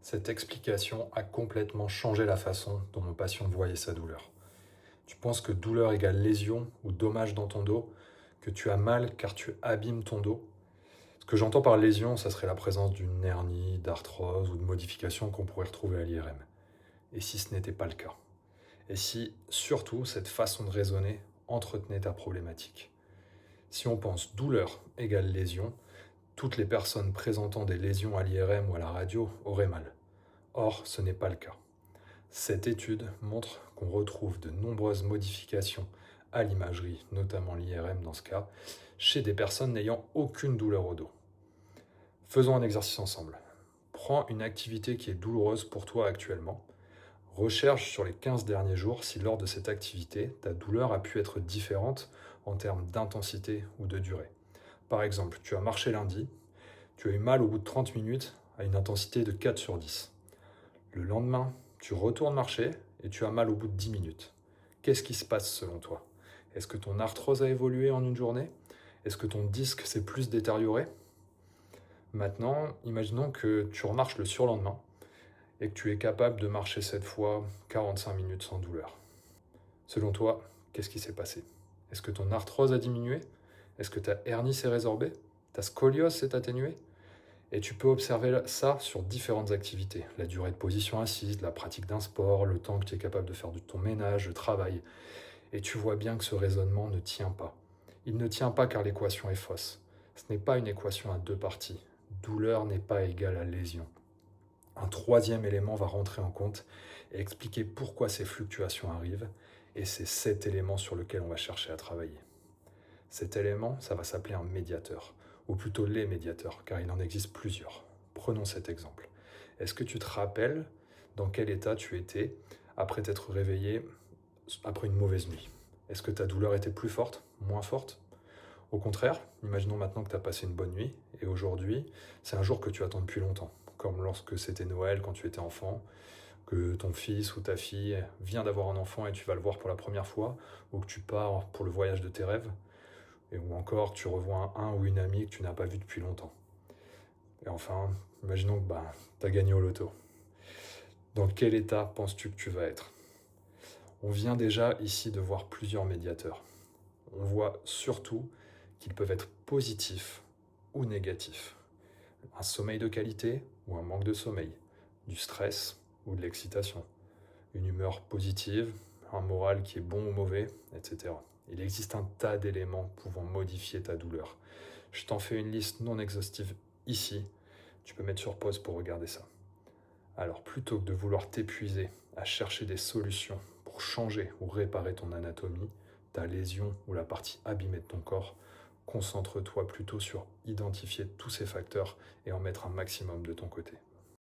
Cette explication a complètement changé la façon dont mon patient voyait sa douleur. Tu penses que douleur égale lésion ou dommage dans ton dos, que tu as mal car tu abîmes ton dos. Ce que j'entends par lésion, ça serait la présence d'une hernie, d'arthrose ou de modification qu'on pourrait retrouver à l'IRM. Et si ce n'était pas le cas? Et si, surtout, cette façon de raisonner entretenait ta problématique? Si on pense douleur égale lésion, toutes les personnes présentant des lésions à l'IRM ou à la radio auraient mal. Or, ce n'est pas le cas. Cette étude montre qu'on retrouve de nombreuses modifications à l'imagerie, notamment l'IRM dans ce cas, chez des personnes n'ayant aucune douleur au dos. Faisons un exercice ensemble. Prends une activité qui est douloureuse pour toi actuellement. Recherche sur les 15 derniers jours si lors de cette activité, ta douleur a pu être différente en termes d'intensité ou de durée. Par exemple, tu as marché lundi, tu as eu mal au bout de 30 minutes à une intensité de 4 sur 10. Le lendemain, tu retournes marcher et tu as mal au bout de 10 minutes. Qu'est-ce qui se passe selon toi? Est-ce que ton arthrose a évolué en une journée? Est-ce que ton disque s'est plus détérioré? Maintenant, imaginons que tu remarches le surlendemain et que tu es capable de marcher cette fois 45 minutes sans douleur. Selon toi, qu'est-ce qui s'est passé? Est-ce que ton arthrose a diminué? Est-ce que ta hernie s'est résorbée? Ta scoliose s'est atténuée? Et tu peux observer ça sur différentes activités. La durée de position assise, la pratique d'un sport, le temps que tu es capable de faire de ton ménage, le travail. Et tu vois bien que ce raisonnement ne tient pas. Il ne tient pas car l'équation est fausse. Ce n'est pas une équation à deux parties. Douleur n'est pas égale à lésion. Un troisième élément va rentrer en compte et expliquer pourquoi ces fluctuations arrivent. Et c'est cet élément sur lequel on va chercher à travailler. Cet élément, ça va s'appeler un médiateur, ou plutôt les médiateurs, car il en existe plusieurs. Prenons cet exemple. Est-ce que tu te rappelles dans quel état tu étais après t'être réveillé après une mauvaise nuit? Est-ce que ta douleur était plus forte, moins forte? Au contraire, imaginons maintenant que tu as passé une bonne nuit, et aujourd'hui, c'est un jour que tu attends depuis longtemps, comme lorsque c'était Noël, quand tu étais enfant, que ton fils ou ta fille vient d'avoir un enfant et tu vas le voir pour la première fois, ou que tu pars pour le voyage de tes rêves, ou encore tu revois un ou une amie que tu n'as pas vu depuis longtemps. Et enfin, imaginons que tu as gagné au loto. Dans quel état penses-tu que tu vas être? On vient déjà ici de voir plusieurs médiateurs. On voit surtout qu'ils peuvent être positifs ou négatifs. Un sommeil de qualité ou un manque de sommeil, du stress ou de l'excitation, une humeur positive, un moral qui est bon ou mauvais, etc. Il existe un tas d'éléments pouvant modifier ta douleur. Je t'en fais une liste non exhaustive ici. Tu peux mettre sur pause pour regarder ça. Alors, plutôt que de vouloir t'épuiser à chercher des solutions pour changer ou réparer ton anatomie, ta lésion ou la partie abîmée de ton corps, concentre-toi plutôt sur identifier tous ces facteurs et en mettre un maximum de ton côté.